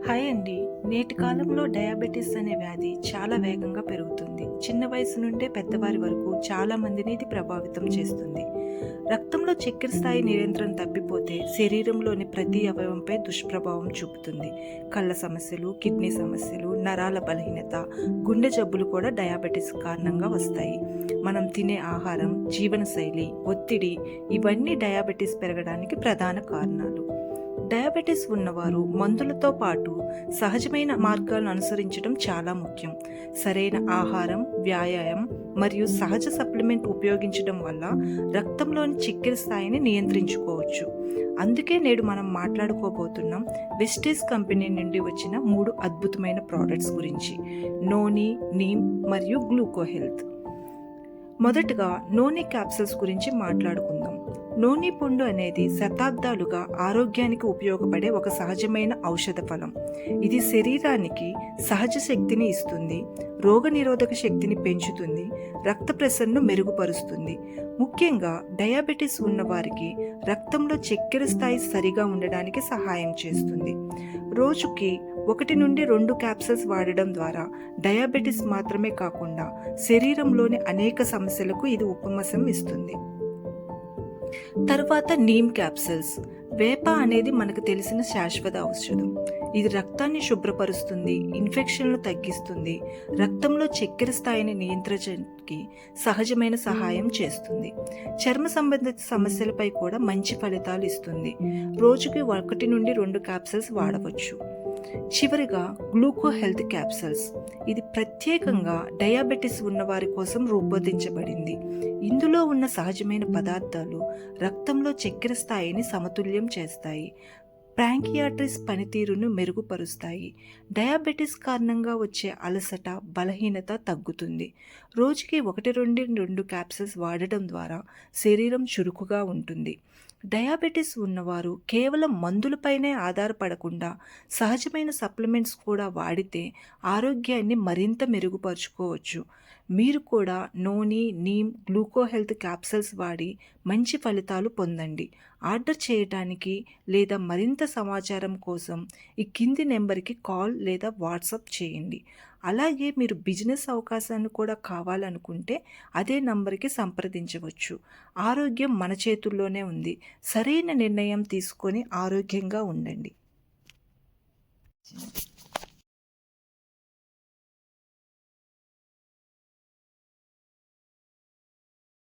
Hi అండి. నేటి కాలంలో డయాబెటీస్ అనే వ్యాధి చాలా వేగంగా పెరుగుతుంది. చిన్న వయసు నుండే పెద్దవారి వరకు చాలా మందిని ఇది ప్రభావితం చేస్తుంది. రక్తంలో చక్కెర స్థాయి నియంత్రణ తప్పిపోతే శరీరంలోని ప్రతి అవయవంపై దుష్ప్రభావం చూపుతుంది. కళ్ళ సమస్యలు, కిడ్నీ సమస్యలు, నరాల బలహీనత, గుండె జబ్బులు కూడా డయాబెటీస్ కారణంగా వస్తాయి. మనం తినే ఆహారం, జీవనశైలి, ఒత్తిడి ఇవన్నీ డయాబెటీస్ పెరగడానికి ప్రధాన కారణాలు. డయాబెటీస్ ఉన్నవారు మందులతో పాటు సహజమైన మార్గాలను అనుసరించడం చాలా ముఖ్యం. సరైన ఆహారం, వ్యాయామం మరియు సహజ సప్లిమెంట్ ఉపయోగించడం వల్ల రక్తంలోని చక్కెర స్థాయిని నియంత్రించుకోవచ్చు. అందుకే నేడు మనం మాట్లాడుకోబోతున్నాం వెస్టీజ్ కంపెనీ నుండి వచ్చిన 3 అద్భుతమైన ప్రోడక్ట్స్ గురించి: నోని, నీమ్ మరియు గ్లూకో హెల్త్. మొదటగా నోని క్యాప్సూల్స్ గురించి మాట్లాడుకుందాం. నోని పండు అనేది శతాబ్దాలుగా ఆరోగ్యానికి ఉపయోగపడే ఒక సహజమైన ఔషధ ఫలం. ఇది శరీరానికి సహజ శక్తిని ఇస్తుంది, రోగనిరోధక శక్తిని పెంచుతుంది, రక్త ప్రెషర్ను మెరుగుపరుస్తుంది. ముఖ్యంగా డయాబెటీస్ ఉన్నవారికి రక్తంలో చక్కెర స్థాయి సరిగా ఉండడానికి సహాయం చేస్తుంది. రోజుకి 1 నుండి 2 క్యాప్సూల్స్ వాడడం ద్వారా డయాబెటీస్ మాత్రమే కాకుండా శరీరంలోని అనేక సమస్యలకు ఇది ఉపశమనం ఇస్తుంది. తర్వాత నీమ్ క్యాప్సూల్స్. వేప అనేది మనకు తెలిసిన శాశ్వత ఔషధం. ఇది రక్తాన్ని శుభ్రపరుస్తుంది, ఇన్ఫెక్షన్లు తగ్గిస్తుంది, రక్తంలో చక్కెర స్థాయిని నియంత్రించడానికి సహజమైన సహాయం చేస్తుంది. చర్మ సంబంధిత సమస్యలపై కూడా మంచి ఫలితాలు ఇస్తుంది. రోజుకి 1 నుండి 2 క్యాప్సూల్స్ వాడవచ్చు. చివరిగా గ్లూకో హెల్త్ క్యాప్సూల్స్. ఇది ప్రత్యేకంగా డయాబెటీస్ ఉన్నవారి కోసం రూపొందించబడింది. ఇందులో ఉన్న సహజమైన పదార్థాలు రక్తంలో చక్కెర స్థాయిని సమతుల్యం చేస్తాయి, ప్యాంక్రియాటిస్ పనితీరును మెరుగుపరుస్తాయి, డయాబెటీస్ కారణంగా వచ్చే అలసట, బలహీనత తగ్గుతుంది. రోజుకి 1-2 క్యాప్సూల్స్ వాడటం ద్వారా శరీరం చురుకుగా ఉంటుంది. డయాబెటీస్ ఉన్నవారు కేవలం మందులపైనే ఆధారపడకుండా సహజమైన సప్లిమెంట్స్ కూడా వాడితే ఆరోగ్యాన్ని మరింత మెరుగుపరుచుకోవచ్చు. మీరు కూడా నోని, నీమ్, గ్లూకో హెల్త్ క్యాప్సూల్స్ వాడి మంచి ఫలితాలు పొందండి. ఆర్డర్ చేయడానికి లేదా మరింత సమాచారం కోసం ఈ కింది నెంబర్కి కాల్ లేదా వాట్సాప్ చేయండి. అలాగే మీరు బిజినెస్ అవకాశాన్ని కూడా కావాలనుకుంటే అదే నంబర్కి సంప్రదించవచ్చు. ఆరోగ్యం మన చేతుల్లోనే ఉంది. సరైన నిర్ణయం తీసుకొని ఆరోగ్యంగా ఉండండి.